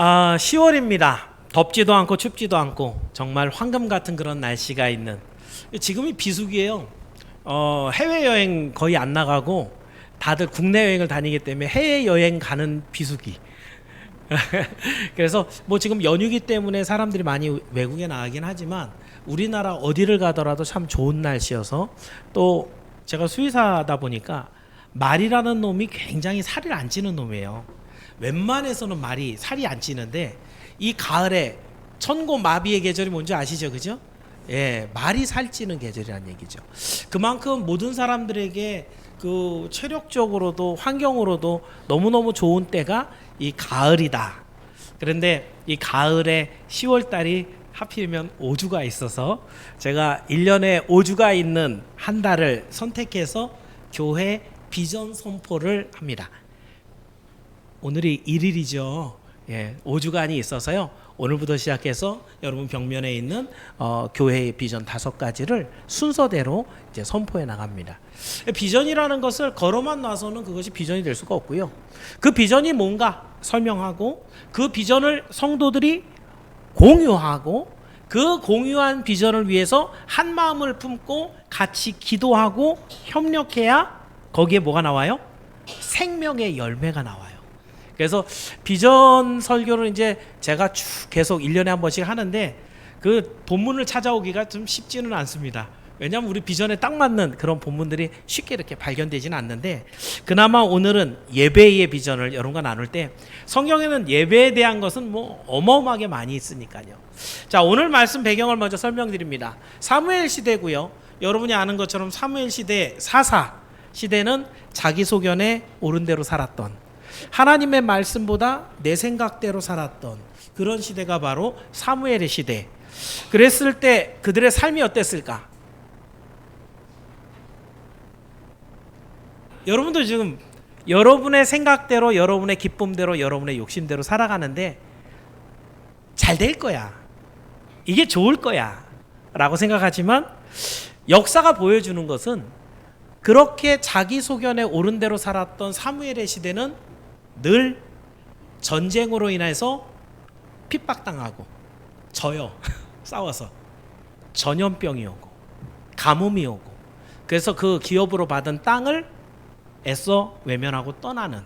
10월입니다. 덥지도 않고 춥지도 않고 정말 황금 같은 그런 날씨가 있는, 지금이 비수기예요. 해외여행 거의 안 나가고 다들 국내 여행을 다니기 때문에 해외여행 가는 비수기. 그래서 뭐 지금 연휴기 때문에 사람들이 많이 외국에 나가긴 하지만 우리나라 어디를 가더라도 참 좋은 날씨여서, 또 제가 수의사다 보니까 말이라는 놈이 굉장히 살이 안 찌는 놈이에요. 웬만해서는 말이 살이 안 찌는데 이 가을에 천고마비의 계절이 뭔지 아시죠? 그죠? 예, 말이 살찌는 계절이라는 얘기죠. 그만큼 모든 사람들에게 그 체력적으로도 환경으로도 너무너무 좋은 때가 이 가을이다. 그런데 이 가을에 10월 달이 하필이면 5주가 있어서 제가 1년에 5주가 있는 한 달을 선택해서 교회 비전 선포를 합니다. 오늘이 1일이죠. 예, 5주간이 있어서요. 오늘부터 시작해서 여러분 벽면에 있는 교회의 비전 5가지를 순서대로 이제 선포해 나갑니다. 비전이라는 것을 걸어만 놔서는 그것이 비전이 될 수가 없고요. 그 비전이 뭔가 설명하고, 그 비전을 성도들이 공유하고, 그 공유한 비전을 위해서 한 마음을 품고 같이 기도하고 협력해야 거기에 뭐가 나와요? 생명의 열매가 나와요. 그래서 비전 설교를 이제 제가 쭉 계속 1년에 한 번씩 하는데 그 본문을 찾아오기가 좀 쉽지는 않습니다. 왜냐하면 우리 비전에 딱 맞는 그런 본문들이 쉽게 이렇게 발견되지는 않는데, 그나마 오늘은 예배의 비전을 여러분과 나눌 때, 성경에는 예배에 대한 것은 뭐 어마어마하게 많이 있으니까요. 자, 오늘 말씀 배경을 먼저 설명드립니다. 사무엘 시대고요. 여러분이 아는 것처럼 사무엘 시대, 사사 시대는 자기 소견에 옳은 대로 살았던, 하나님의 말씀보다 내 생각대로 살았던 그런 시대가 바로 사무엘의 시대. 그랬을 때 그들의 삶이 어땠을까? 여러분도 지금 여러분의 생각대로, 여러분의 기쁨대로, 여러분의 욕심대로 살아가는데 잘 될 거야, 이게 좋을 거야 라고 생각하지만, 역사가 보여주는 것은 그렇게 자기 소견에 옳은 대로 살았던 사무엘의 시대는 늘 전쟁으로 인해서 핍박당하고 져요. 싸워서 전염병이 오고 가뭄이 오고, 그래서 그 기업으로 받은 땅을 애써 외면하고 떠나는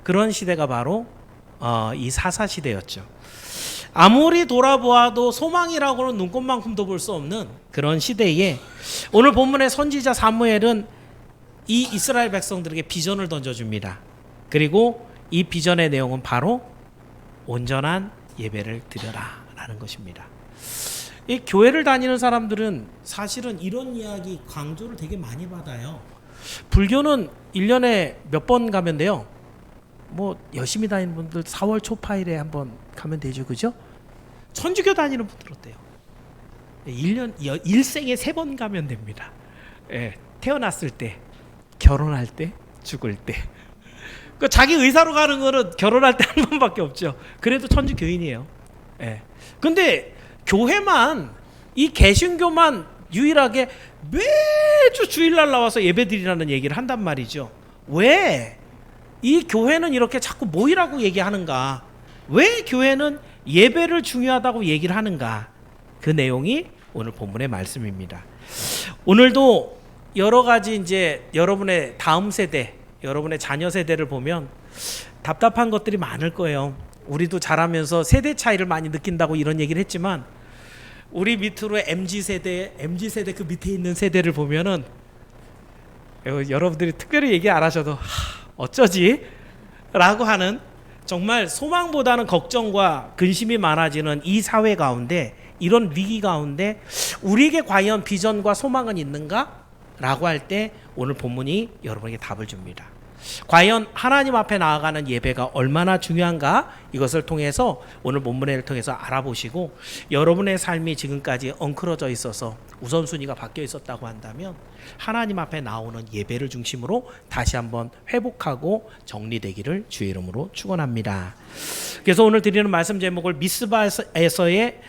그런 시대가 바로 이 사사 시대였죠. 아무리 돌아보아도 소망이라고는 눈꽃만큼도 볼 수 없는 그런 시대에 오늘 본문의 선지자 사무엘은 이 이스라엘 백성들에게 비전을 던져줍니다. 그리고 이 비전의 내용은 바로 온전한 예배를 드려라 라는 것입니다. 이 교회를 다니는 사람들은 사실은 이런 이야기 강조를 되게 많이 받아요. 불교는 1년에 몇 번 가면 돼요? 뭐 열심히 다니는 분들 4월 초파일에 한번 가면 되죠, 그죠? 천주교 다니는 분들 어때요? 1생에 3번 가면 됩니다. 예, 태어났을 때, 결혼할 때, 죽을 때. 그 자기 의사로 가는 거는 결혼할 때 한 번밖에 없죠. 그래도 천주교인이에요. 예. 근데 교회만, 이 개신교만 유일하게 매주 주일날 나와서 예배드리라는 얘기를 한단 말이죠. 왜 이 교회는 이렇게 자꾸 모이라고 얘기하는가? 왜 교회는 예배를 중요하다고 얘기를 하는가? 그 내용이 오늘 본문의 말씀입니다. 오늘도 여러 가지 이제 여러분의 다음 세대, 여러분의 자녀 세대를 보면 답답한 것들이 많을 거예요. 우리도 자라면서 세대 차이를 많이 느낀다고 이런 얘기를 했지만, 우리 밑으로 MZ세대 그 밑에 있는 세대를 보면은 여러분들이 특별히 얘기 안 하셔도 어쩌지? 라고 하는, 정말 소망보다는 걱정과 근심이 많아지는 이 사회 가운데, 이런 위기 가운데 우리에게 과연 비전과 소망은 있는가? 라고 할 때 오늘 본문이 여러분에게 답을 줍니다. 과연 하나님 앞에 나아가는 예배가 얼마나 중요한가? 이것을 통해서 오늘 본문을 통해서 알아보시고, 여러분의 삶이 지금까지 엉클어져 있어서 우선순위가 바뀌어 있었다고 한다면 하나님 앞에 나오는 예배를 중심으로 다시 한번 회복하고 정리되기를 주의 이름으로 축원합니다. 그래서 오늘 드리는 말씀 제목을 미스바에서의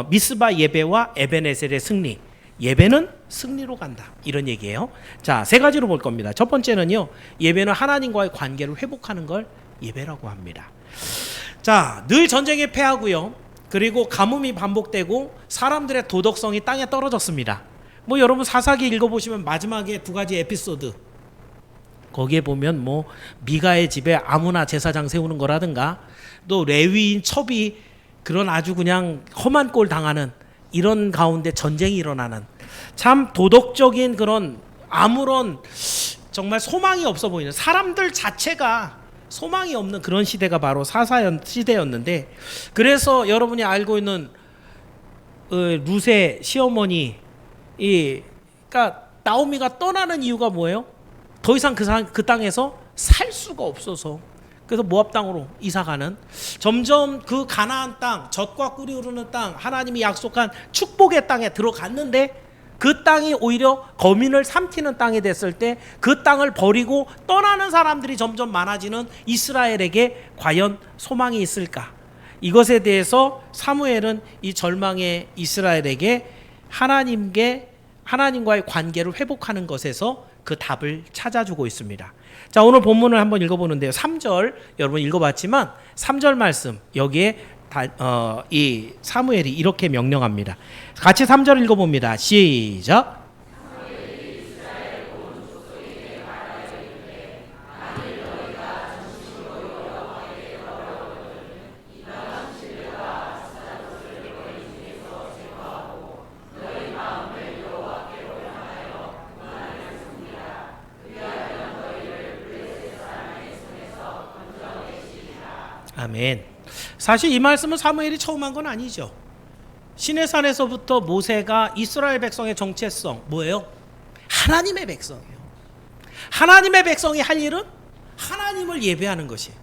미스바 예배와 에베네셀의 승리, 예배는 승리로 간다, 이런 얘기예요. 자, 3가지로 볼 겁니다. 첫 번째는요, 예배는 하나님과의 관계를 회복하는 걸 예배라고 합니다. 자, 늘 전쟁에 패하고요. 그리고 가뭄이 반복되고 사람들의 도덕성이 땅에 떨어졌습니다. 뭐 여러분 사사기 읽어보시면 마지막에 두 가지 에피소드, 거기에 보면 뭐 미가의 집에 아무나 제사장 세우는 거라든가, 또 레위인 첩이 그런 아주 그냥 험한 꼴 당하는 이런 가운데 전쟁이 일어나는, 참 도덕적인 그런 아무런 정말 소망이 없어 보이는, 사람들 자체가 소망이 없는 그런 시대가 바로 시대였는데, 그래서 여러분이 알고 있는 룻의 시어머니, 그러니까 나오미가 떠나는 이유가 뭐예요? 더 이상 그 땅에서 살 수가 없어서, 그래서 모압 땅으로 이사가는, 점점 그 가나안 땅, 젖과 꿀이 흐르는 땅, 하나님이 약속한 축복의 땅에 들어갔는데, 그 땅이 오히려 거민을 삼키는 땅이 됐을 때 그 땅을 버리고 떠나는 사람들이 점점 많아지는 이스라엘에게 과연 소망이 있을까? 이것에 대해서 사무엘은 이 절망의 이스라엘에게 하나님과의 관계를 회복하는 것에서 그 답을 찾아주고 있습니다. 자, 오늘 본문을 한번 읽어보는데요. 3절 여러분 읽어봤지만 3절 말씀, 여기에 이 사무엘이 이렇게 명령합니다. 같이 3절 읽어봅니다. 시작. 아멘. 사실 이 말씀은 사무엘이 처음 한 건 아니죠. 시내산에서부터 모세가 이스라엘 백성의 정체성, 뭐예요? 하나님의 백성이에요. 하나님의 백성이 할 일은 하나님을 예배하는 것이에요.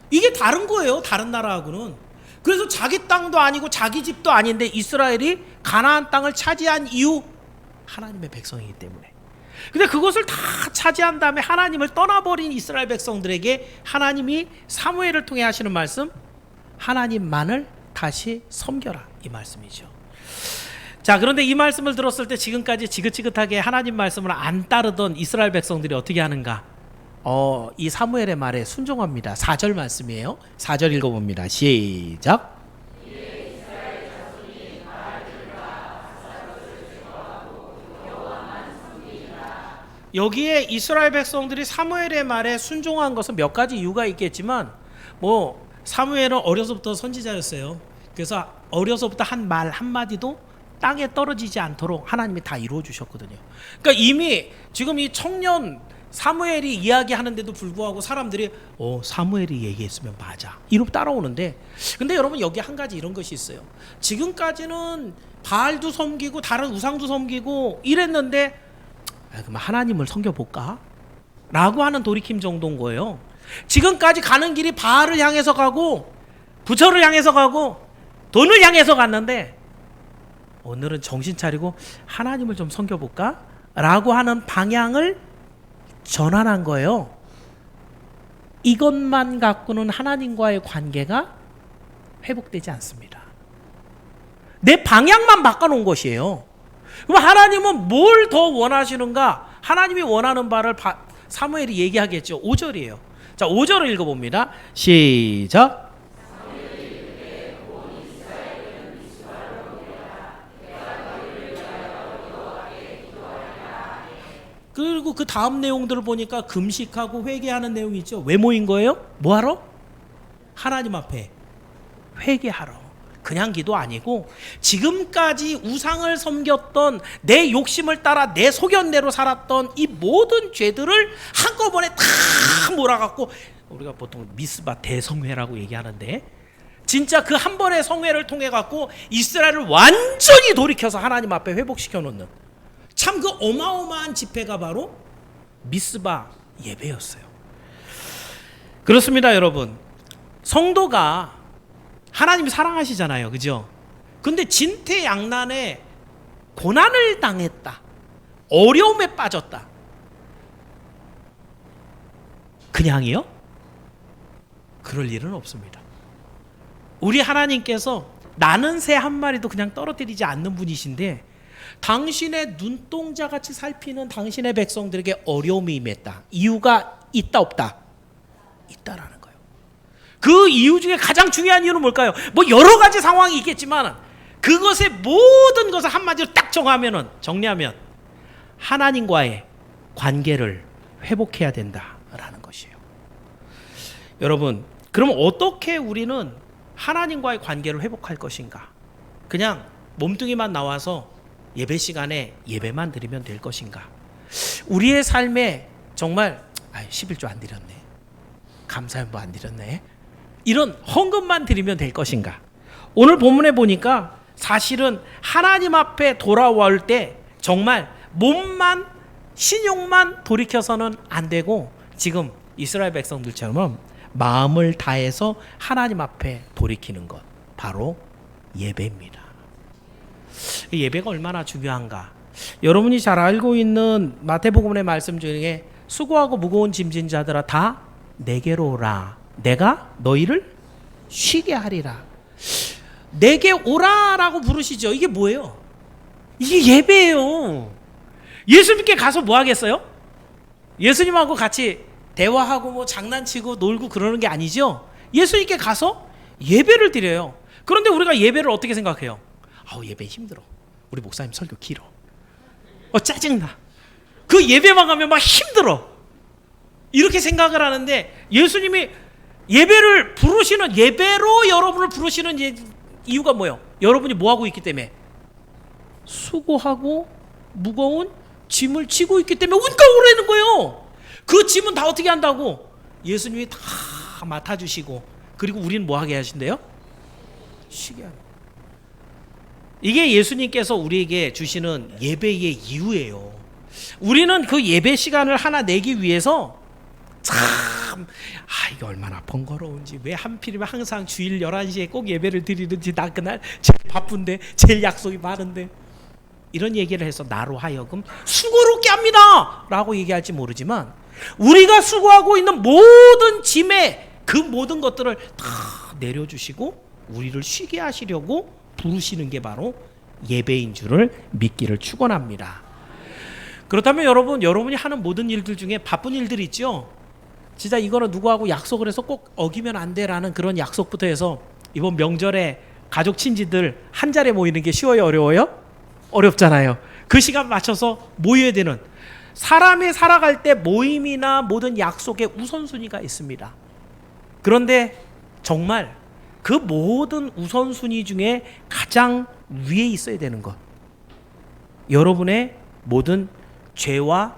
이게 다른 거예요, 다른 나라하고는. 그래서 자기 땅도 아니고 자기 집도 아닌데 이스라엘이 가나안 땅을 차지한 이유, 하나님의 백성이기 때문에. 근데 그것을 다 차지한 다음에 하나님을 떠나버린 이스라엘 백성들에게 하나님이 사무엘을 통해 하시는 말씀, 하나님만을 다시 섬겨라, 이 말씀이죠. 자, 그런데 이 말씀을 들었을 때 지금까지 지긋지긋하게 하나님 말씀을 안 따르던 이스라엘 백성들이 어떻게 하는가? 이 사무엘의 말에 순종합니다. 4절 말씀이에요. 4절 읽어봅니다. 시작. 여기에 이스라엘 백성들이 사무엘의 말에 순종한 것은 몇 가지 이유가 있겠지만, 뭐 사무엘은 어려서부터 선지자였어요. 그래서 어려서부터 한 말 한마디도 땅에 떨어지지 않도록 하나님이 다 이루어 주셨거든요. 그러니까 이미 지금 이 청년 사무엘이 이야기하는데도 불구하고 사람들이 사무엘이 얘기했으면 맞아, 이러고 따라오는데, 근데 여러분 여기 한 가지 이런 것이 있어요. 지금까지는 바알도 섬기고 다른 우상도 섬기고 이랬는데, 그럼 하나님을 섬겨볼까? 라고 하는 돌이킴 정도인 거예요. 지금까지 가는 길이 바알을 향해서 가고 부처를 향해서 가고 돈을 향해서 갔는데, 오늘은 정신 차리고 하나님을 좀 섬겨볼까? 라고 하는 방향을 전환한 거예요. 이것만 갖고는 하나님과의 관계가 회복되지 않습니다. 내 방향만 바꿔놓은 것이에요. 그럼 하나님은 뭘 더 원하시는가? 하나님이 원하는 바를 사무엘이 얘기하겠죠. 5절이에요. 자, 5절을 읽어봅니다. 시작. 그리고 그 다음 내용들을 보니까 금식하고 회개하는 내용이 있죠. 왜 모인 거예요? 뭐하러? 하나님 앞에 회개하러. 그냥 기도 아니고 지금까지 우상을 섬겼던, 내 욕심을 따라 내 소견대로 살았던 이 모든 죄들을 한꺼번에 다 몰아갖고, 우리가 보통 미스바 대성회라고 얘기하는데, 진짜 그 한 번의 성회를 통해 갖고 이스라엘을 완전히 돌이켜서 하나님 앞에 회복시켜 놓는, 참 그 어마어마한 집회가 바로 미스바 예배였어요. 그렇습니다, 여러분. 성도가 하나님이 사랑하시잖아요, 그죠? 근데 진퇴양난에 고난을 당했다, 어려움에 빠졌다, 그냥이요? 그럴 일은 없습니다. 우리 하나님께서 나는 새 한 마리도 그냥 떨어뜨리지 않는 분이신데, 당신의 눈동자같이 살피는 당신의 백성들에게 어려움이 임했다. 이유가 있다 없다? 있다라는 거예요. 그 이유 중에 가장 중요한 이유는 뭘까요? 뭐 여러 가지 상황이 있겠지만 그것의 모든 것을 한마디로 딱 정리하면 하나님과의 관계를 회복해야 된다라는 것이에요. 여러분, 그럼 어떻게 우리는 하나님과의 관계를 회복할 것인가? 그냥 몸뚱이만 나와서 예배 시간에 예배만 드리면 될 것인가? 우리의 삶에 정말 11조 안 드렸네, 감사연보 안 드렸네, 이런 헌금만 드리면 될 것인가? 오늘 본문에 보니까 사실은 하나님 앞에 돌아올 때 정말 몸만 신용만 돌이켜서는 안 되고 지금 이스라엘 백성들처럼 마음을 다해서 하나님 앞에 돌이키는 것, 바로 예배입니다. 예배가 얼마나 중요한가? 여러분이 잘 알고 있는 마태복음의 말씀 중에 수고하고 무거운 짐진 자들아 다 내게로 오라, 내가 너희를 쉬게 하리라. 내게 오라라고 부르시죠. 이게 뭐예요? 이게 예배예요. 예수님께 가서 뭐 하겠어요? 예수님하고 같이 대화하고 뭐 장난치고 놀고 그러는 게 아니죠. 예수님께 가서 예배를 드려요. 그런데 우리가 예배를 어떻게 생각해요? 예배 힘들어, 우리 목사님 설교 길어, 짜증나, 그 예배만 가면 막 힘들어, 이렇게 생각을 하는데 예수님이 예배를 부르시는, 예배로 여러분을 부르시는 이유가 뭐예요? 여러분이 뭐 하고 있기 때문에? 수고하고 무거운 짐을 지고 있기 때문에 우니까 오라는 거예요. 그 짐은 다 어떻게 한다고? 예수님이 다 맡아주시고, 그리고 우리는 뭐 하게 하신대요? 쉬게 하는. 이게 예수님께서 우리에게 주시는 예배의 이유예요. 우리는 그 예배 시간을 하나 내기 위해서 참 이게 얼마나 번거로운지, 왜 하필이면 항상 주일 11시에 꼭 예배를 드리는지, 나 그날 제일 바쁜데, 제일 약속이 많은데, 이런 얘기를 해서 나로 하여금 수고롭게 합니다 라고 얘기할지 모르지만, 우리가 수고하고 있는 모든 짐에 그 모든 것들을 다 내려주시고 우리를 쉬게 하시려고 부르시는 게 바로 예배인 줄을 믿기를 축원합니다. 그렇다면 여러분이 하는 모든 일들 중에 바쁜 일들 있죠? 진짜 이거는 누구하고 약속을 해서 꼭 어기면 안 돼라는 그런 약속부터 해서 이번 명절에 가족 친지들 한 자리에 모이는 게 쉬워요, 어려워요? 어렵잖아요. 그 시간 맞춰서 모여야 되는, 사람이 살아갈 때 모임이나 모든 약속에 우선순위가 있습니다. 그런데 정말 그 모든 우선순위 중에 가장 위에 있어야 되는 것, 여러분의 모든 죄와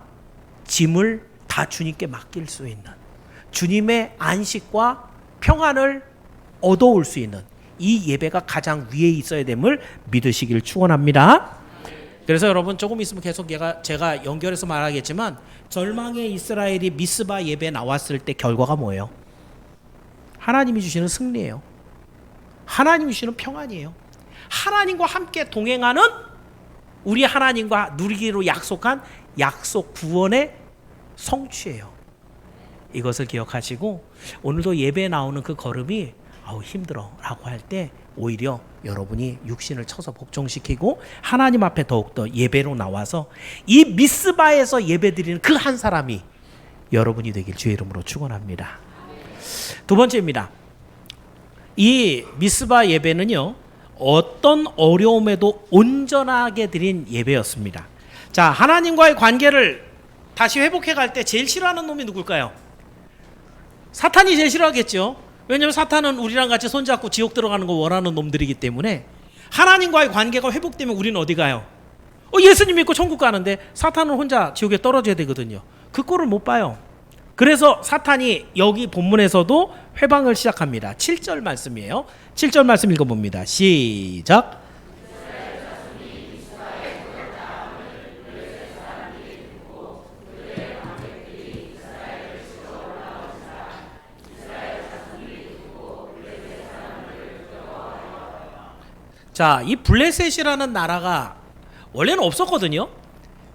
짐을 다 주님께 맡길 수 있는, 주님의 안식과 평안을 얻어올 수 있는 이 예배가 가장 위에 있어야 됨을 믿으시길 축원합니다. 그래서 여러분, 조금 있으면 계속 제가 연결해서 말하겠지만, 절망의 이스라엘이 미스바 예배 나왔을 때 결과가 뭐예요? 하나님이 주시는 승리예요. 하나님이 주시는 평안이에요. 하나님과 함께 동행하는, 우리 하나님과 누리기로 약속한 약속 구원의 성취예요. 이것을 기억하시고 오늘도 예배에 나오는 그 걸음이 힘들어 라고 할 때 오히려 여러분이 육신을 쳐서 복종시키고 하나님 앞에 더욱더 예배로 나와서 이 미스바에서 예배드리는 그 한 사람이 여러분이 되길 주의 이름으로 축원합니다. 두 번째입니다. 이 미스바 예배는요, 어떤 어려움에도 온전하게 드린 예배였습니다. 자, 하나님과의 관계를 다시 회복해 갈 때 제일 싫어하는 놈이 누굴까요? 사탄이 제일 싫어하겠죠. 왜냐하면 사탄은 우리랑 같이 손잡고 지옥 들어가는 거 원하는 놈들이기 때문에. 하나님과의 관계가 회복되면 우리는 어디 가요? 예수님 믿고 천국 가는데 사탄은 혼자 지옥에 떨어져야 되거든요. 그 꼴을 못 봐요. 그래서 사탄이 여기 본문에서도 회방을 시작합니다. 7절 말씀이에요. 7절 말씀 읽어봅니다. 시작. 자, 이 블레셋이라는 나라가 원래는 없었거든요.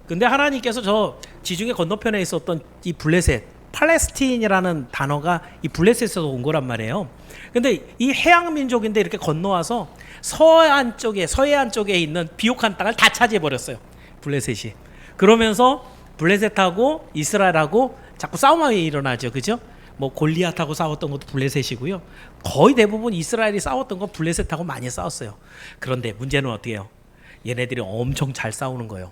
근데 하나님께서 저 지중해 건너편에 있었던 이 블레셋, 팔레스틴이라는 단어가 이 블레셋에서 온 거란 말이에요. 근데 이 해양 민족인데 이렇게 건너와서 서해안 쪽에 있는 비옥한 땅을 다 차지해 버렸어요, 블레셋이. 그러면서 블레셋하고 이스라엘하고 자꾸 싸움이 일어나죠, 그죠? 뭐 골리앗하고 싸웠던 것도 블레셋이고요. 거의 대부분 이스라엘이 싸웠던 건 블레셋하고 많이 싸웠어요. 그런데 문제는 어떻게 해요? 얘네들이 엄청 잘 싸우는 거예요.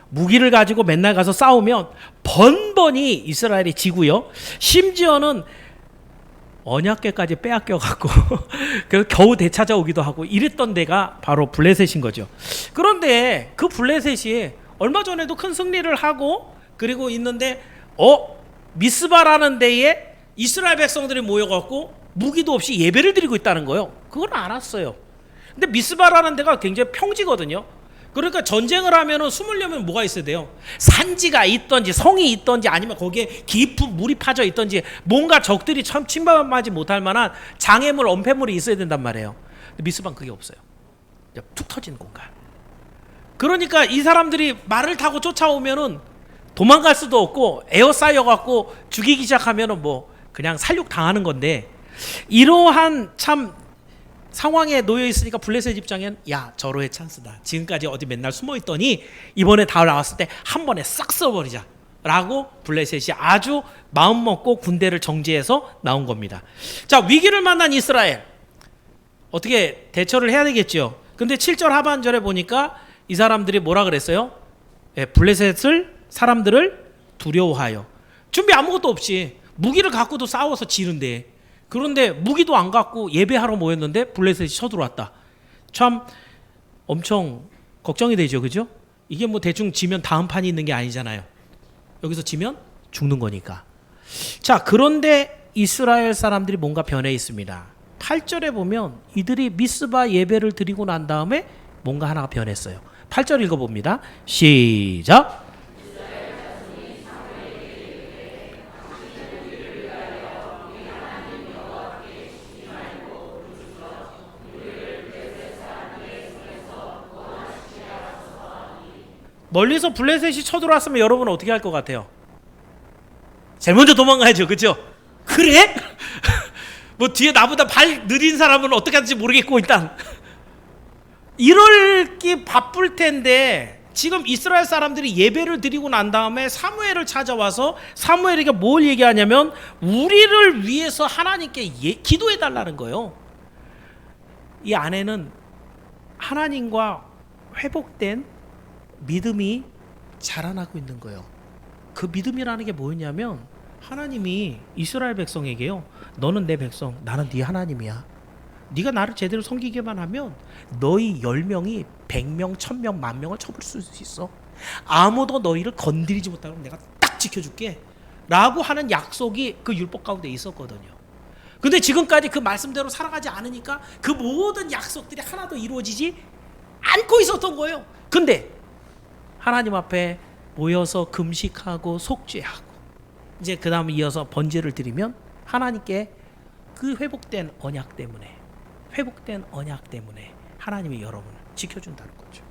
무기를 가지고 맨날 가서 싸우면 번번이 이스라엘이 지고요. 심지어는 언약궤까지 빼앗겨 갖고 그래서 겨우 되찾아오기도 하고 이랬던 데가 바로 블레셋인 거죠. 그런데 그 블레셋이 얼마 전에도 큰 승리를 하고 그리고 있는데 미스바라는 데에 이스라엘 백성들이 모여갖고 무기도 없이 예배를 드리고 있다는 거예요. 그걸 알았어요. 근데 미스바라는 데가 굉장히 평지거든요. 그러니까 전쟁을 하면은 숨으려면 뭐가 있어야 돼요? 산지가 있던지 성이 있던지 아니면 거기에 깊은 물이 파져 있던지 뭔가 적들이 참 침범하지 못할 만한 장애물, 엄폐물이 있어야 된단 말이에요. 근데 미스바는 그게 없어요. 툭 터진 공간. 그러니까 이 사람들이 말을 타고 쫓아오면은 도망갈 수도 없고 에어싸여 갖고 죽이기 시작하면은 뭐 그냥 살육 당하는 건데 이러한 참 상황에 놓여 있으니까 블레셋 입장엔 야 절호의 찬스다. 지금까지 어디 맨날 숨어 있더니 이번에 다 나왔을 때 한 번에 싹 쓸어버리자 라고 블레셋이 아주 마음 먹고 군대를 정지해서 나온 겁니다. 자, 위기를 만난 이스라엘 어떻게 대처를 해야 되겠죠. 근데 7절 하반절에 보니까 이 사람들이 뭐라 그랬어요? 블레셋을 사람들을 두려워하여. 준비 아무것도 없이 무기를 갖고도 싸워서 지는데 그런데 무기도 안 갖고 예배하러 모였는데 블레셋이 쳐들어왔다. 참 엄청 걱정이 되죠. 그죠? 이게 뭐 대충 지면 다음 판이 있는 게 아니잖아요. 여기서 지면 죽는 거니까. 자, 그런데 이스라엘 사람들이 뭔가 변해 있습니다. 8절에 보면 이들이 미스바 예배를 드리고 난 다음에 뭔가 하나가 변했어요. 8절 읽어봅니다. 시작. 멀리서 블레셋이 쳐들어왔으면 여러분은 어떻게 할 것 같아요? 제일 먼저 도망가야죠. 그죠? 그래? 뭐 뒤에 나보다 발 느린 사람은 어떻게 하는지 모르겠고 일단 이럴기 바쁠 텐데 지금 이스라엘 사람들이 예배를 드리고 난 다음에 사무엘을 찾아와서 사무엘에게 뭘 얘기하냐면 우리를 위해서 하나님께 기도해 달라는 거예요. 이 안에는 하나님과 회복된 믿음이 자라나고 있는 거예요. 그 믿음이라는 게 뭐였냐면 하나님이 이스라엘 백성에게요. 너는 내 백성, 나는 네 하나님이야. 네가 나를 제대로 섬기기만 하면 너희 10명이 100명, 1000명, 10,000명을 쳐볼 수 있어. 아무도 너희를 건드리지 못하고 내가 딱 지켜줄게 라고 하는 약속이 그 율법 가운데 있었거든요. 근데 지금까지 그 말씀대로 살아가지 않으니까 그 모든 약속들이 하나도 이루어지지 않고 있었던 거예요. 근데 하나님 앞에 모여서 금식하고 속죄하고 이제 그 다음에 이어서 번제를 드리면 하나님께 그 회복된 언약 때문에 하나님이 여러분을 지켜준다는 거죠.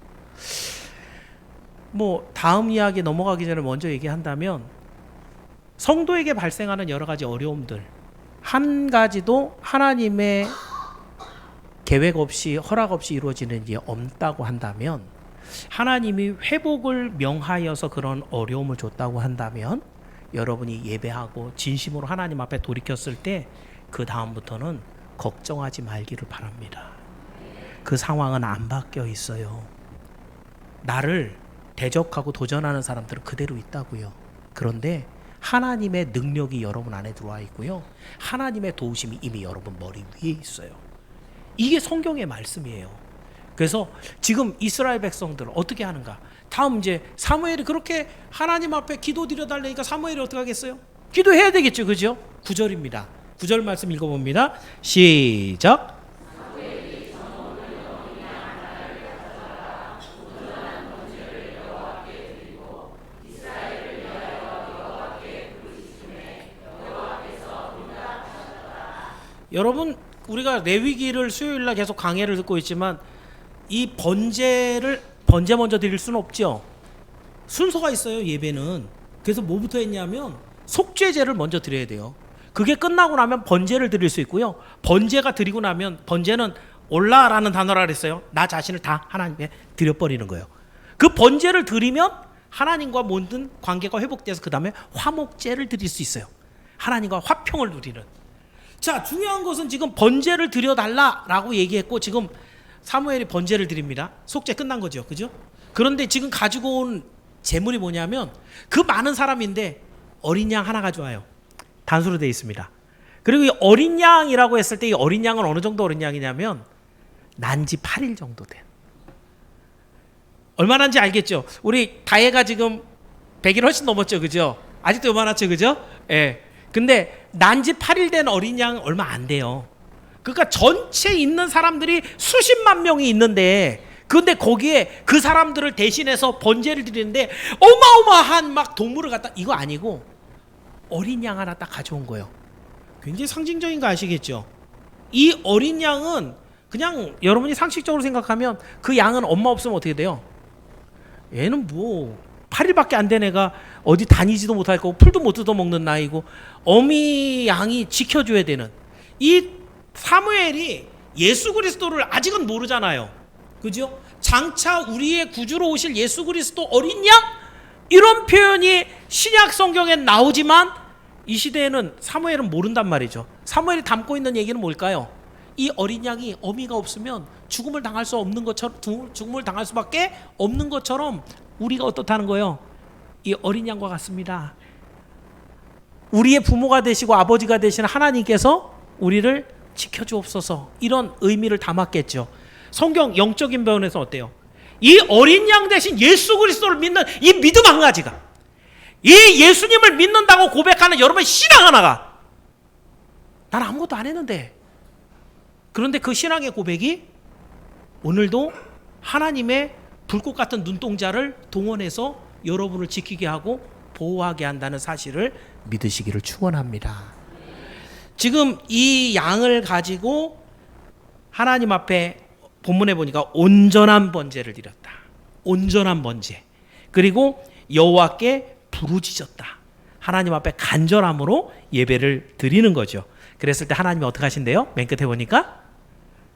뭐 다음 이야기 넘어가기 전에 먼저 얘기한다면 성도에게 발생하는 여러 가지 어려움들 한 가지도 하나님의 계획 없이 허락 없이 이루어지는 일이 없다고 한다면 하나님이 회복을 명하여서 그런 어려움을 줬다고 한다면 여러분이 예배하고 진심으로 하나님 앞에 돌이켰을 때 그 다음부터는 걱정하지 말기를 바랍니다. 그 상황은 안 바뀌어 있어요. 나를 대적하고 도전하는 사람들은 그대로 있다고요. 그런데 하나님의 능력이 여러분 안에 들어와 있고요. 하나님의 도우심이 이미 여러분 머리 위에 있어요. 이게 성경의 말씀이에요. 그래서 지금 이스라엘 백성들은 어떻게 하는가? 다음 이제 사무엘이 그렇게 하나님 앞에 기도 드려달라니까 사무엘이 어떻게 하겠어요? 기도해야 되겠죠. 그죠? 9절입니다. 9절 말씀 읽어봅니다. 시작. 여러분 우리가 레위기를 수요일날 계속 강해를 듣고 있지만 이 번제 먼저 드릴 수는 없죠. 순서가 있어요. 예배는. 그래서 뭐부터 했냐면 속죄제를 먼저 드려야 돼요. 그게 끝나고 나면 번제를 드릴 수 있고요. 번제가 드리고 나면 번제는 올라라는 단어라 그랬어요. 나 자신을 다 하나님께 드려버리는 거예요. 그 번제를 드리면 하나님과 모든 관계가 회복돼서 그 다음에 화목제를 드릴 수 있어요. 하나님과 화평을 누리는. 자, 중요한 것은 지금 번제를 드려달라라고 얘기했고 지금 사무엘이 번제를 드립니다. 속죄 끝난 거죠, 그죠? 그런데 지금 가지고 온 제물이 뭐냐면 그 많은 사람인데 어린 양 하나 가져와요. 단수로 되어 있습니다. 그리고 이 어린 양이라고 했을 때 이 어린 양은 어느 정도 어린 양이냐면 난지 8일 정도 된. 얼마나인지 알겠죠? 우리 다혜가 지금 100일 훨씬 넘었죠, 그죠? 아직도 요만하죠, 그죠? 예. 근데 난지 8일 된 어린 양은 얼마 안 돼요. 그러니까 전체 있는 사람들이 수십만 명이 있는데, 근데 거기에 그 사람들을 대신해서 번제를 드리는데 어마어마한 막 동물을 갖다, 이거 아니고 어린 양 하나 딱 가져온 거예요. 굉장히 상징적인 거 아시겠죠? 이 어린 양은 그냥 여러분이 상식적으로 생각하면 그 양은 엄마 없으면 어떻게 돼요? 얘는 뭐 8일밖에 안 된 애가 어디 다니지도 못할 거고 풀도 못 뜯어 먹는 나이고 어미 양이 지켜줘야 되는. 이 사무엘이 예수 그리스도를 아직은 모르잖아요, 그죠? 장차 우리의 구주로 오실 예수 그리스도 어린 양, 이런 표현이 신약 성경에 나오지만 이 시대에는 사무엘은 모른단 말이죠. 사무엘이 담고 있는 얘기는 뭘까요? 이 어린 양이 어미가 없으면 죽음을 당할 수 없는 것처럼, 죽음을 당할 수밖에 없는 것처럼 우리가 어떻다는 거예요? 이 어린 양과 같습니다. 우리의 부모가 되시고 아버지가 되시는 하나님께서 우리를 지켜주옵소서, 이런 의미를 담았겠죠. 성경 영적인 배경에서 어때요? 이 어린 양 대신 예수 그리스도를 믿는 이 믿음 한 가지가, 이 예수님을 믿는다고 고백하는 여러분의 신앙 하나가, 난 아무것도 안 했는데, 그런데 그 신앙의 고백이 오늘도 하나님의 불꽃 같은 눈동자를 동원해서 여러분을 지키게 하고 보호하게 한다는 사실을 믿으시기를 축원합니다. 지금 이 양을 가지고 하나님 앞에 본문에 보니까 온전한 번제를 드렸다. 온전한 번제. 그리고 여호와께 부르짖었다. 하나님 앞에 간절함으로 예배를 드리는 거죠. 그랬을 때 하나님이 어떻게 하신대요? 맨 끝에 보니까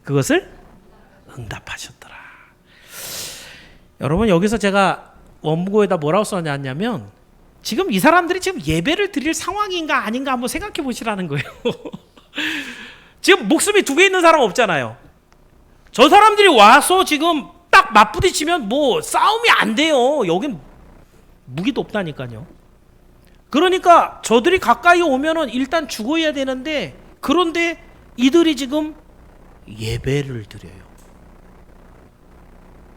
그것을 응답하셨더라. 여러분, 여기서 제가 원고에다 뭐라고 써놨냐면 지금 이 사람들이 지금 예배를 드릴 상황인가 아닌가 한번 생각해 보시라는 거예요. 지금 목숨이 두 개 있는 사람 없잖아요. 저 사람들이 와서 지금 딱 맞부딪히면 뭐 싸움이 안 돼요. 여긴 무기도 없다니까요. 그러니까 저들이 가까이 오면은 일단 죽어야 되는데, 그런데 이들이 지금 예배를 드려요.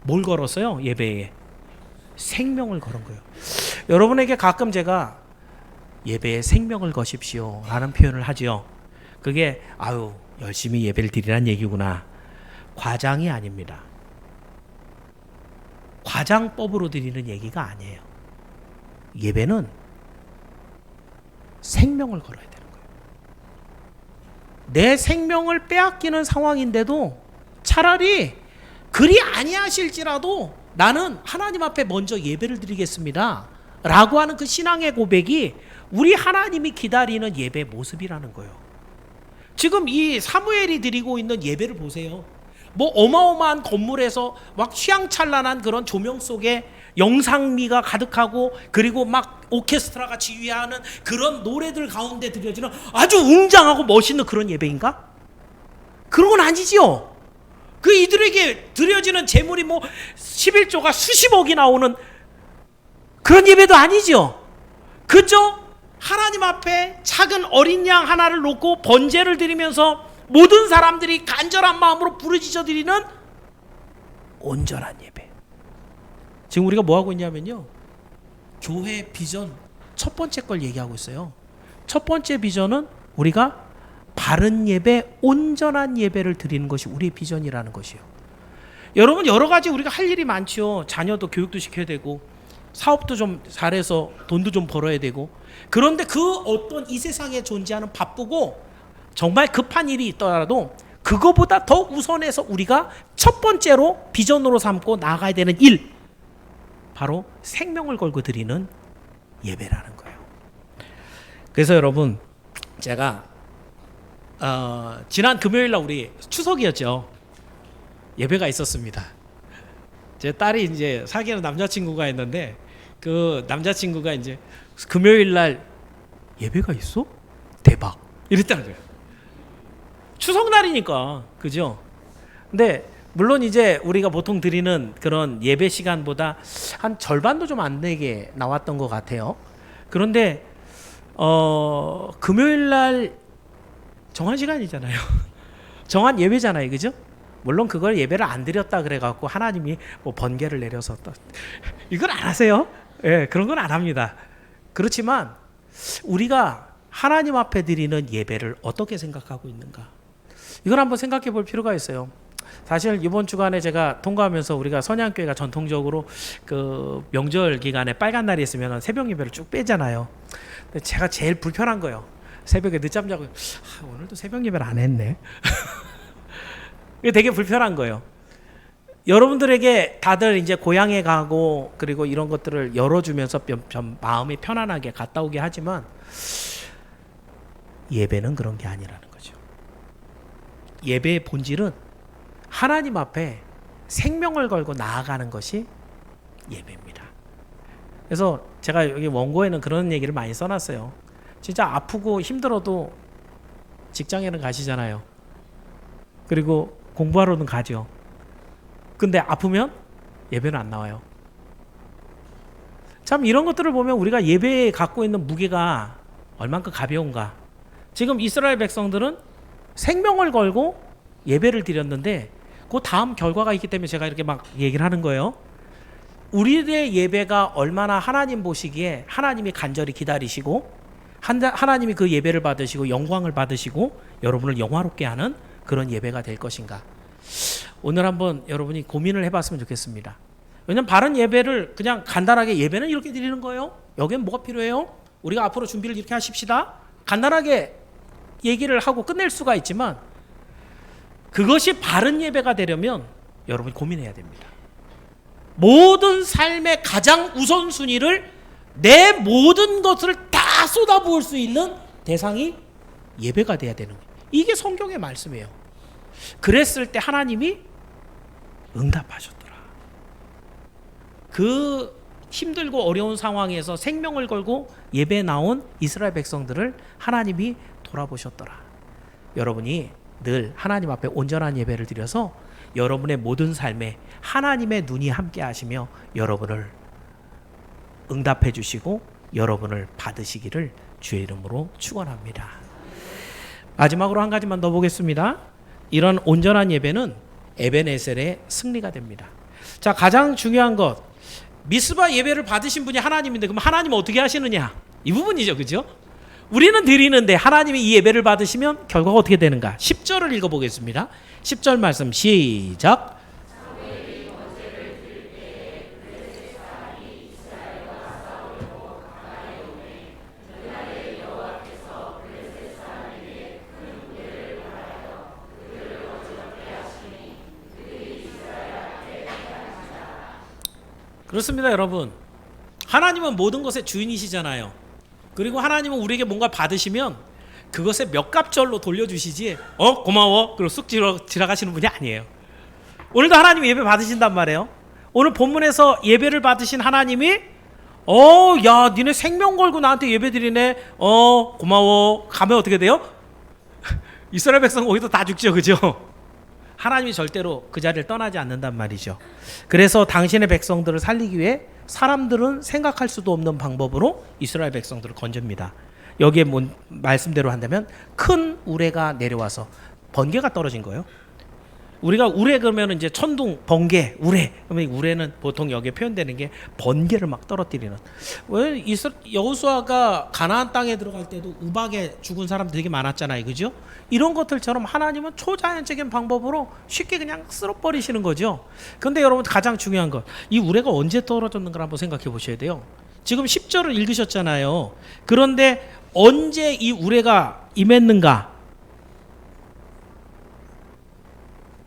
뭘 걸었어요? 예배에 생명을 걸은 거예요. 여러분에게 가끔 제가 예배에 생명을 거십시오 라는 표현을 하죠. 그게 아유 열심히 예배를 드리란 얘기구나. 과장이 아닙니다. 과장법으로 드리는 얘기가 아니에요. 예배는 생명을 걸어야 되는 거예요. 내 생명을 빼앗기는 상황인데도 차라리 그리 아니하실지라도 나는 하나님 앞에 먼저 예배를 드리겠습니다 라고 하는 그 신앙의 고백이 우리 하나님이 기다리는 예배 모습이라는 거예요. 지금 이 사무엘이 드리고 있는 예배를 보세요. 뭐 어마어마한 건물에서 막 휘황찬란한 그런 조명 속에 영상미가 가득하고, 그리고 막 오케스트라가 지휘하는 그런 노래들 가운데 드려지는 아주 웅장하고 멋있는 그런 예배인가? 그런 건 아니지요. 그 이들에게 드려지는 제물이 뭐 11조가 수십억이 나오는 그런 예배도 아니죠. 그저 하나님 앞에 작은 어린 양 하나를 놓고 번제를 드리면서 모든 사람들이 간절한 마음으로 부르짖어 드리는 온전한 예배. 지금 우리가 뭐 하고 있냐면요, 교회 비전 첫 번째 걸 얘기하고 있어요. 첫 번째 비전은 우리가 바른 예배, 온전한 예배를 드리는 것이 우리의 비전이라는 것이에요. 여러분, 여러 가지 우리가 할 일이 많죠. 자녀도 교육도 시켜야 되고, 사업도 좀 잘해서 돈도 좀 벌어야 되고. 그런데 그 어떤 이 세상에 존재하는 바쁘고 정말 급한 일이 있더라도 그거보다 더 우선해서 우리가 첫 번째로 비전으로 삼고 나아가야 되는 일, 바로 생명을 걸고 드리는 예배라는 거예요. 그래서 여러분, 제가 지난 금요일날 우리 추석이었죠. 예배가 있었습니다. 제 딸이 이제 사귀는 남자친구가 있는데, 그 남자친구가 이제 금요일날 예배가 있어? 대박 이랬다는 거예요. 추석날이니까 그죠? 근데 물론 이제 우리가 보통 드리는 그런 예배 시간보다 한 절반도 좀 안 되게 나왔던 것 같아요. 그런데 금요일 날 정한 시간이잖아요. 정한 예배잖아요, 그죠? 물론 그걸 예배를 안 드렸다 그래갖고 하나님이 뭐 번개를 내려서 또 이걸 안 하세요? 예, 그런 건 안 합니다. 그렇지만 우리가 하나님 앞에 드리는 예배를 어떻게 생각하고 있는가? 이걸 한번 생각해 볼 필요가 있어요. 사실 이번 주간에 제가 통과하면서 우리가 선양교회가 전통적으로 그 명절 기간에 빨간 날이 있으면 새벽 예배를 쭉 빼잖아요. 근데 제가 제일 불편한 거예요. 새벽에 늦잠 자고 오늘도 새벽 예배를 안 했네. 이게 되게 불편한 거예요. 여러분들에게 다들 이제 고향에 가고 그리고 이런 것들을 열어주면서 마음이 편안하게 갔다 오게 하지만 예배는 그런 게 아니라는 거죠. 예배의 본질은 하나님 앞에 생명을 걸고 나아가는 것이 예배입니다. 그래서 제가 여기 원고에는 그런 얘기를 많이 써놨어요. 진짜 아프고 힘들어도 직장에는 가시잖아요. 그리고 공부하러는 가죠. 근데 아프면 예배는 안 나와요. 참 이런 것들을 보면 우리가 예배에 갖고 있는 무게가 얼만큼 가벼운가. 지금 이스라엘 백성들은 생명을 걸고 예배를 드렸는데 그 다음 결과가 있기 때문에 제가 이렇게 막 얘기를 하는 거예요. 우리의 예배가 얼마나 하나님 보시기에 하나님이 간절히 기다리시고 하나님이 그 예배를 받으시고 영광을 받으시고 여러분을 영화롭게 하는 그런 예배가 될 것인가. 오늘 한번 여러분이 고민을 해봤으면 좋겠습니다. 왜냐하면 바른 예배를 그냥 간단하게 예배는 이렇게 드리는 거예요. 여기엔 뭐가 필요해요? 우리가 앞으로 준비를 이렇게 하십시다. 간단하게 얘기를 하고 끝낼 수가 있지만 그것이 바른 예배가 되려면 여러분이 고민해야 됩니다. 모든 삶의 가장 우선순위를 내 모든 것을 다 쏟아부을 수 있는 대상이 예배가 돼야 되는 거예요. 이게 성경의 말씀이에요. 그랬을 때 하나님이 응답하셨더라. 그 힘들고 어려운 상황에서 생명을 걸고 예배에 나온 이스라엘 백성들을 하나님이 돌아보셨더라. 여러분이 늘 하나님 앞에 온전한 예배를 드려서 여러분의 모든 삶에 하나님의 눈이 함께 하시며 여러분을 응답해 주시고 여러분을 받으시기를 주의 이름으로 축원합니다. 마지막으로 한 가지만 더 보겠습니다. 이런 온전한 예배는 에벤에셀의 승리가 됩니다. 자, 가장 중요한 것, 미스바 예배를 받으신 분이 하나님인데 그럼 하나님은 어떻게 하시느냐? 이 부분이죠, 그죠? 우리는 드리는데 하나님이 이 예배를 받으시면 결과가 어떻게 되는가? 10절을 읽어보겠습니다. 10절 말씀 시작. 그렇습니다, 여러분. 하나님은 모든 것의 주인이시잖아요. 그리고 하나님은 우리에게 뭔가 받으시면 그것의 몇 갑절로 돌려주시지 고마워 그리고 쑥 지나가시는 분이 아니에요. 오늘도 하나님 예배 받으신단 말이에요. 오늘 본문에서 예배를 받으신 하나님이 야 니네 생명 걸고 나한테 예배 드리네 고마워 가면 어떻게 돼요? 이스라엘 백성 거기도 다 죽죠, 그죠? 하나님이 절대로 그 자리를 떠나지 않는단 말이죠. 그래서 당신의 백성들을 살리기 위해 사람들은 생각할 수도 없는 방법으로 이스라엘 백성들을 건집니다. 여기에 말씀대로 한다면 큰 우레가 내려와서 번개가 떨어진 거예요. 우리가 우레 그러면 이제 천둥, 번개, 우레. 그러면 우레는 보통 여기에 표현되는 게 번개를 막 떨어뜨리는. 왜 여호수아가 가나안 땅에 들어갈 때도 우박에 죽은 사람 되게 많았잖아요, 그죠? 이런 것들처럼 하나님은 초자연적인 방법으로 쉽게 그냥 쓸어버리시는 거죠. 그런데 여러분 가장 중요한 것, 이 우레가 언제 떨어졌는가 한번 생각해 보셔야 돼요. 지금 10절을 읽으셨잖아요. 그런데 언제 이 우레가 임했는가?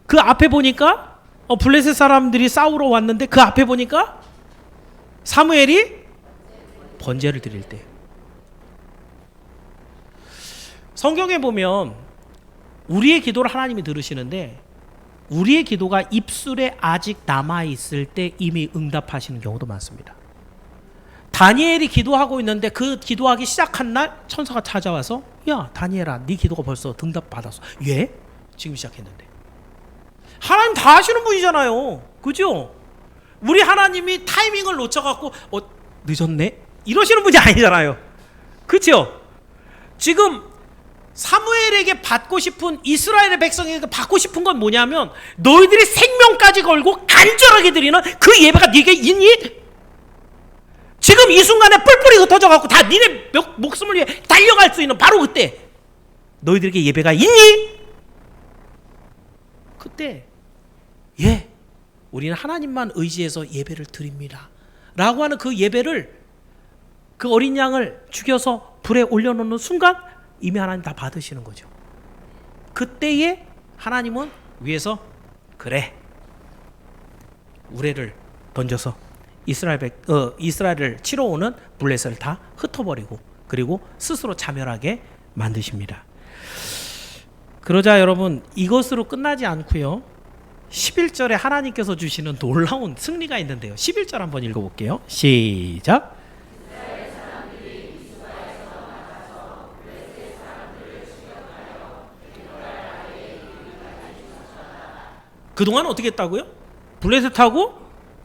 그 앞에 보니까 블레셋 사람들이 싸우러 왔는데 그 앞에 보니까 사무엘이 번제를 드릴 때. 성경에 보면 우리의 기도를 하나님이 들으시는데 우리의 기도가 입술에 아직 남아있을 때 이미 응답하시는 경우도 많습니다. 다니엘이 기도하고 있는데 그 기도하기 시작한 날 천사가 찾아와서 야 다니엘아, 네 기도가 벌써 응답 받았어. 예? 지금 시작했는데. 하나님 다 하시는 분이잖아요. 그죠? 우리 하나님이 타이밍을 놓쳐갖고 늦었네? 이러시는 분이 아니잖아요. 그죠? 지금 사무엘에게 받고 싶은, 이스라엘의 백성에게 받고 싶은 건 뭐냐면 너희들이 생명까지 걸고 간절하게 드리는 그 예배가 네게 있니? 지금 이 순간에 뿔뿔이 흩어져갖고 다 니네 목숨을 위해 달려갈 수 있는 바로 그때 너희들에게 예배가 있니? 그때 예, 우리는 하나님만 의지해서 예배를 드립니다 라고 하는 그 예배를, 그 어린 양을 죽여서 불에 올려놓는 순간 이미 하나님 다 받으시는 거죠. 그때에 하나님은 위에서 그래, 우레를 던져서 이스라엘을 치러 오는 블레셋을 다 흩어버리고 그리고 스스로 자멸하게 만드십니다. 그러자 여러분, 이것으로 끝나지 않고요, 11절에 하나님께서 주시는 놀라운 승리가 있는데요. 11절 한번 읽어볼게요. 시작. 그동안 어떻게 했다고요? 블레셋하고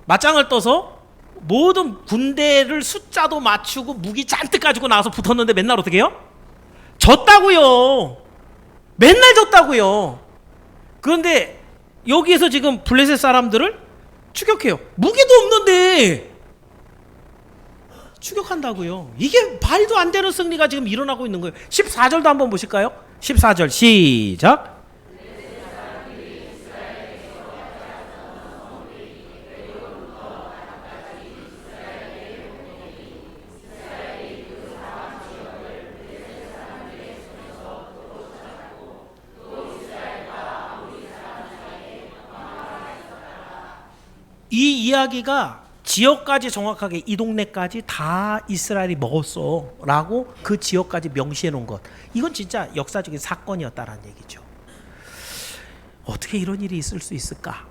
맞짱을 떠서 모든 군대를 숫자도 맞추고 무기 잔뜩 가지고 나와서 붙었는데 맨날 어떻게 해요? 졌다고요. 맨날 졌다고요. 그런데 여기에서 지금 블레셋 사람들을 추격해요. 무기도 없는데 추격한다고요. 이게 말도 안 되는 승리가 지금 일어나고 있는 거예요. 14절도 한번 보실까요? 14절 시작. 이 이야기가 지역까지 정확하게 이 동네까지 다 이스라엘이 먹었어 라고 그 지역까지 명시해 놓은 것, 이건 진짜 역사적인 사건이었다라는 얘기죠. 어떻게 이런 일이 있을 수 있을까?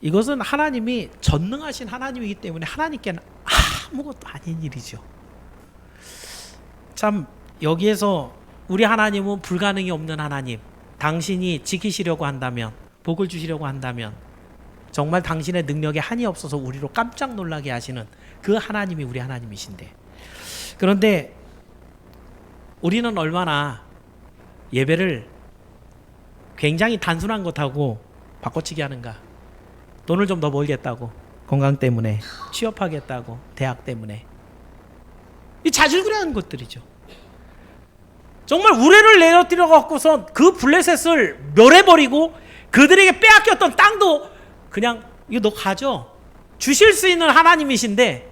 이것은 하나님이 전능하신 하나님이기 때문에 하나님께는 아무것도 아닌 일이죠. 참, 여기에서 우리 하나님은 불가능이 없는 하나님, 당신이 지키시려고 한다면, 복을 주시려고 한다면 정말 당신의 능력에 한이 없어서 우리로 깜짝 놀라게 하시는 그 하나님이 우리 하나님이신데, 그런데 우리는 얼마나 예배를 굉장히 단순한 것하고 바꿔치기 하는가. 돈을 좀 더 벌겠다고, 건강 때문에, 취업하겠다고, 대학 때문에, 이 자질구레한 것들이죠. 정말 우레를 내려뜨려 갖고서 그 블레셋을 멸해버리고 그들에게 빼앗겼던 땅도 그냥 이거 너 가져 주실 수 있는 하나님이신데,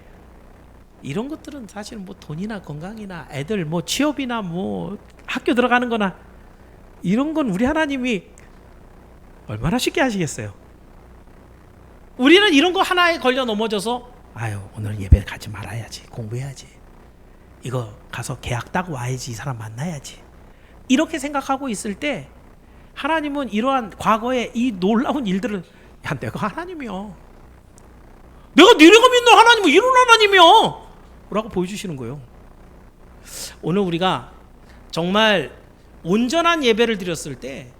이런 것들은 사실 뭐 돈이나 건강이나 애들 뭐 취업이나 뭐 학교 들어가는 거나 이런 건 우리 하나님이 얼마나 쉽게 하시겠어요. 우리는 이런 거 하나에 걸려 넘어져서 아유 오늘 예배 가지 말아야지, 공부해야지, 이거 가서 계약 따고 와야지, 이 사람 만나야지, 이렇게 생각하고 있을 때 하나님은 이러한 과거의 이 놀라운 일들을, 야 내가 하나님이야, 내가 니네가 믿는 하나님은 이런 하나님이야 라고 보여주시는 거예요. 오늘 우리가 정말 온전한 예배를 드렸을 때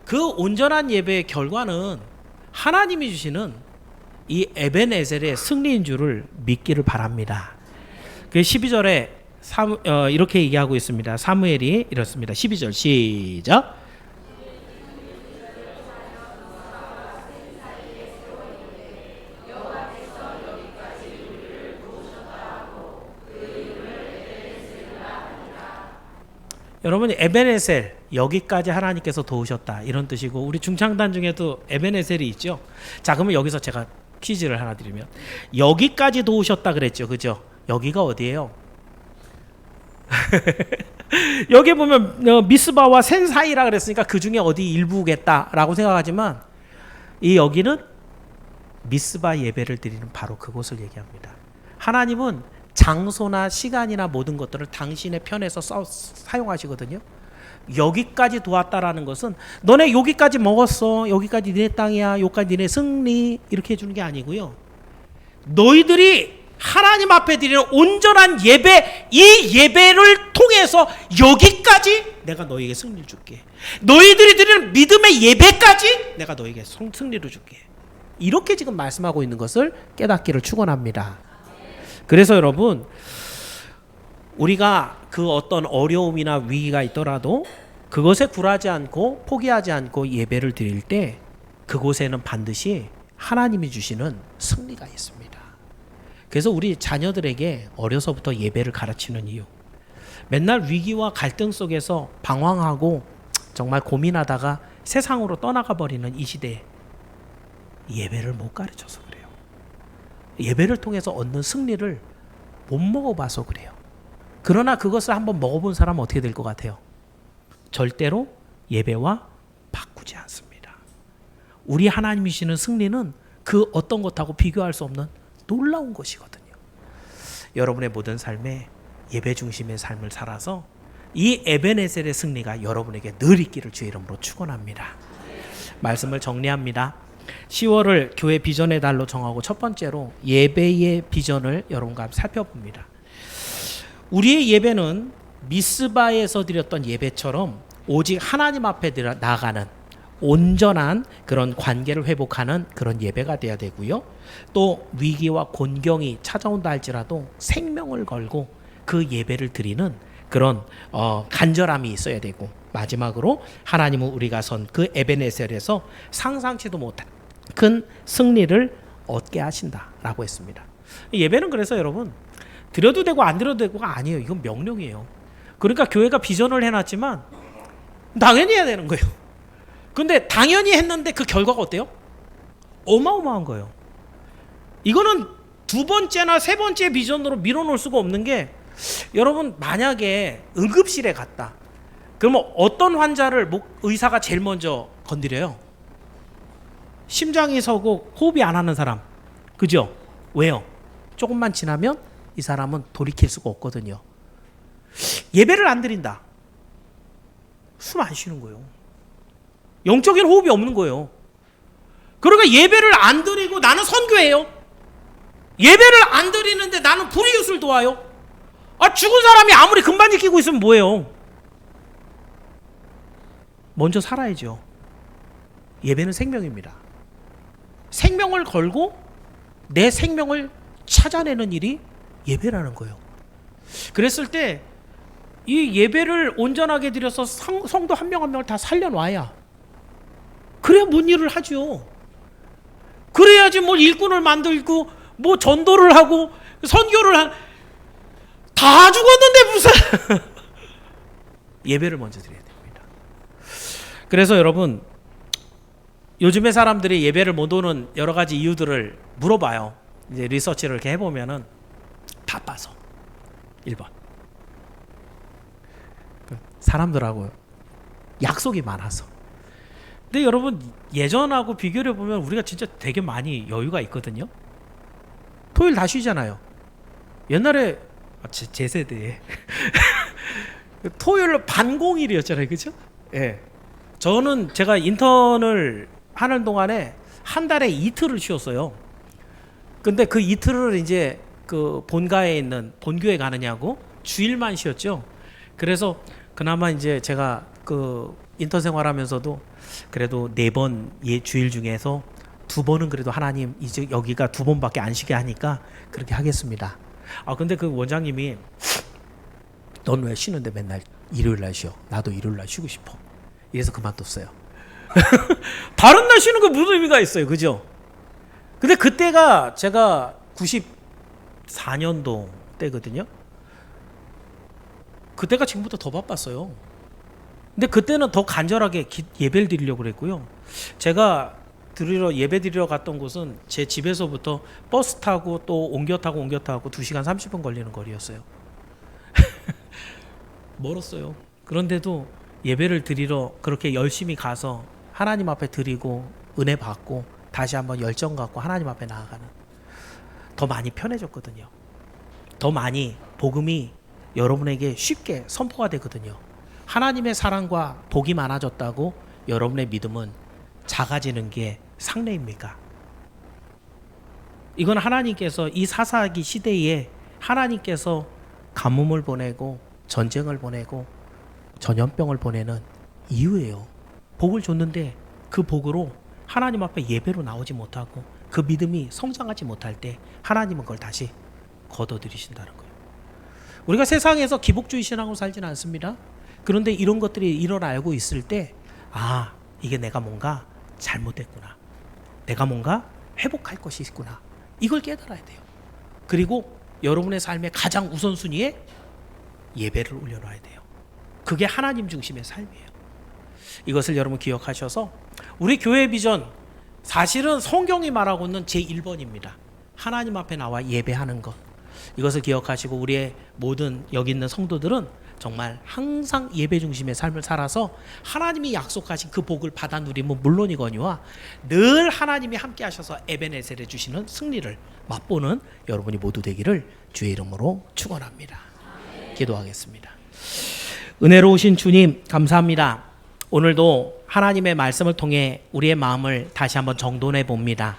그 온전한 예배의 결과는 하나님이 주시는 이 에벤에셀의 승리인 줄을 믿기를 바랍니다. 그 12절에 이렇게 얘기하고 있습니다. 사무엘이 이렇습니다. 12절 시작. 여러분이 에벤에셀, 여기까지 하나님께서 도우셨다 이런 뜻이고, 우리 중창단 중에도 에벤에셀이 있죠. 자, 그러면 여기서 제가 퀴즈를 하나 드리면, 여기까지 도우셨다 그랬죠, 그죠? 여기가 어디예요? 여기 보면 미스바와 센 사이라 그랬으니까 그 중에 어디 일부겠다라고 생각하지만, 이 여기는 미스바 예배를 드리는 바로 그곳을 얘기합니다. 하나님은 장소나 시간이나 모든 것들을 당신의 편에서 사용하시거든요. 여기까지 도왔다라는 것은 너네 여기까지 먹었어, 여기까지 니네 땅이야, 여기까지 니네 승리, 이렇게 해주는 게 아니고요. 너희들이 하나님 앞에 드리는 온전한 예배, 이 예배를 통해서 여기까지 내가 너에게 승리를 줄게. 너희들이 드리는 믿음의 예배까지 내가 너에게 승리를 줄게. 이렇게 지금 말씀하고 있는 것을 깨닫기를 축원합니다. 그래서 여러분, 우리가 그 어떤 어려움이나 위기가 있더라도 그것에 굴하지 않고 포기하지 않고 예배를 드릴 때 그곳에는 반드시 하나님이 주시는 승리가 있습니다. 그래서 우리 자녀들에게 어려서부터 예배를 가르치는 이유, 맨날 위기와 갈등 속에서 방황하고 정말 고민하다가 세상으로 떠나가 버리는 이 시대에 예배를 못 가르쳐서 그래요. 예배를 통해서 얻는 승리를 못 먹어봐서 그래요. 그러나 그것을 한번 먹어본 사람은 어떻게 될 것 같아요? 절대로 예배와 바꾸지 않습니다. 우리 하나님이 주시는 승리는 그 어떤 것하고 비교할 수 없는 놀라운 것이거든요. 여러분의 모든 삶에 예배 중심의 삶을 살아서 이 에베네셀의 승리가 여러분에게 늘 있기를 주의 이름으로 축원합니다. 말씀을 정리합니다. 10월을 교회 비전의 달로 정하고 첫 번째로 예배의 비전을 여러분과 살펴봅니다. 우리의 예배는 미스바에서 드렸던 예배처럼 오직 하나님 앞에 나가는 온전한 그런 관계를 회복하는 그런 예배가 되어야 되고요. 또 위기와 곤경이 찾아온다 할지라도 생명을 걸고 그 예배를 드리는 그런 간절함이 있어야 되고, 마지막으로 하나님은 우리가 선 그 에베네셀에서 상상치도 못한 큰 승리를 얻게 하신다라고 했습니다. 예배는 그래서 여러분 드려도 되고 안 드려도 되고가 아니에요. 이건 명령이에요. 그러니까 교회가 비전을 해놨지만 당연히 해야 되는 거예요. 근데 당연히 했는데 그 결과가 어때요? 어마어마한 거예요. 이거는 두 번째나 세 번째 비전으로 밀어놓을 수가 없는 게, 여러분 만약에 응급실에 갔다. 그러면 어떤 환자를 의사가 제일 먼저 건드려요? 심장이 서고 호흡이 안 하는 사람. 그죠? 왜요? 조금만 지나면 이 사람은 돌이킬 수가 없거든요. 예배를 안 드린다. 숨 안 쉬는 거예요. 영적인 호흡이 없는 거예요. 그러니까 예배를 안 드리고 나는 선교해요. 예배를 안 드리는데 나는 불이웃을 도와요. 죽은 사람이 아무리 금반지 끼고 있으면 뭐예요? 먼저 살아야죠. 예배는 생명입니다. 생명을 걸고 내 생명을 찾아내는 일이 예배라는 거예요. 그랬을 때 이 예배를 온전하게 드려서 성도 한 명 한 명을 다 살려놔야, 그래야 뭔 일을 하죠. 그래야지 뭐 일꾼을 만들고 뭐 전도를 하고 선교를 다 죽었는데 무슨 예배를 먼저 드려야 됩니다. 그래서 여러분, 요즘에 사람들이 예배를 못 오는 여러 가지 이유들을 물어봐요. 이제 리서치를 이렇게 해보면은 바빠서 1번, 사람들하고 약속이 많아서. 근데 여러분 예전하고 비교해 보면 우리가 진짜 되게 많이 여유가 있거든요. 토요일 다 쉬잖아요. 옛날에 제 세대에 토요일 반공일이었잖아요, 그죠? 예. 저는 제가 인턴을 하는 동안에 한 달에 이틀을 쉬었어요. 근데 그 이틀을 이제 그 본가에 있는 본교에 가느냐고 주일만 쉬었죠. 그래서 그나마 이제 제가 그 인턴 생활하면서도 그래도 4번 주일 중에서 2번은 그래도 하나님 이제 여기가 2번밖에 안 쉬게 하니까 그렇게 하겠습니다. 근데 그 원장님이 넌 왜 쉬는데 맨날 일요일 날 쉬어? 나도 일요일 날 쉬고 싶어. 이래서 그만뒀어요. 다른 날 쉬는 거 무슨 의미가 있어요, 그죠? 근데 그때가 제가 94년도 때거든요. 그때가 지금보다 더 바빴어요. 근데 그때는 더 간절하게 예배를 드리려고 그랬고요. 제가 예배 드리러 갔던 곳은 제 집에서부터 버스 타고 또 옮겨 타고 2시간 30분 걸리는 거리였어요. 멀었어요. 그런데도 예배를 드리러 그렇게 열심히 가서 하나님 앞에 드리고 은혜 받고 다시 한번 열정 갖고 하나님 앞에 나아가는, 더 많이 편해졌거든요. 더 많이 복음이 여러분에게 쉽게 선포가 되거든요. 하나님의 사랑과 복이 많아졌다고 여러분의 믿음은 작아지는 게 상례입니까? 이건 하나님께서 이 사사기 시대에 하나님께서 가뭄을 보내고 전쟁을 보내고 전염병을 보내는 이유예요. 복을 줬는데 그 복으로 하나님 앞에 예배로 나오지 못하고 그 믿음이 성장하지 못할 때 하나님은 그걸 다시 걷어들이신다는 거예요. 우리가 세상에서 기복주의 신앙으로 살지는 않습니다. 그런데 이런 것들이 일어나 알고 있을 때 이게 내가 뭔가 잘못됐구나. 내가 뭔가 회복할 것이 있구나. 이걸 깨달아야 돼요. 그리고 여러분의 삶의 가장 우선순위에 예배를 올려놔야 돼요. 그게 하나님 중심의 삶이에요. 이것을 여러분 기억하셔서 우리 교회 비전 사실은 성경이 말하고 있는 제1번입니다. 하나님 앞에 나와 예배하는 것. 이것을 기억하시고 우리의 모든 여기 있는 성도들은 정말 항상 예배 중심의 삶을 살아서 하나님이 약속하신 그 복을 받아 누리면 물론이거니와 늘 하나님이 함께 하셔서 에베네셀 해주시는 승리를 맛보는 여러분이 모두 되기를 주의 이름으로 축원합니다. 기도하겠습니다. 은혜로우신 주님 감사합니다. 오늘도 하나님의 말씀을 통해 우리의 마음을 다시 한번 정돈해 봅니다.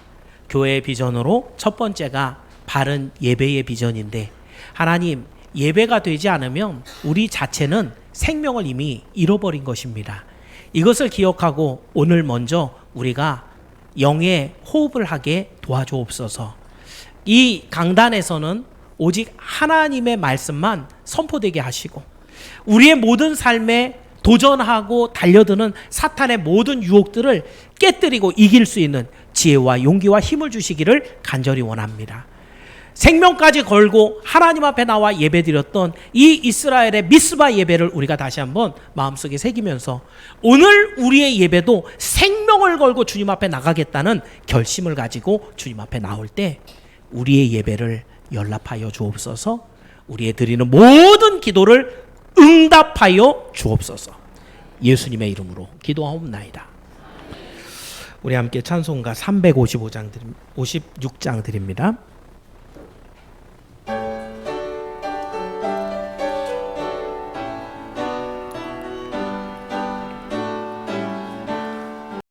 교회의 비전으로 첫 번째가 바른 예배의 비전인데 하나님 예배가 되지 않으면 우리 자체는 생명을 이미 잃어버린 것입니다. 이것을 기억하고 오늘 먼저 우리가 영의 호흡을 하게 도와주옵소서. 이 강단에서는 오직 하나님의 말씀만 선포되게 하시고 우리의 모든 삶에 도전하고 달려드는 사탄의 모든 유혹들을 깨뜨리고 이길 수 있는 지혜와 용기와 힘을 주시기를 간절히 원합니다. 생명까지 걸고 하나님 앞에 나와 예배드렸던 이 이스라엘의 미스바 예배를 우리가 다시 한번 마음속에 새기면서 오늘 우리의 예배도 생명을 걸고 주님 앞에 나가겠다는 결심을 가지고 주님 앞에 나올 때 우리의 예배를 연락하여 주옵소서. 우리의 드리는 모든 기도를 응답하여 주옵소서. 예수님의 이름으로 기도하옵나이다. 우리 함께 찬송가 356장 드립니다.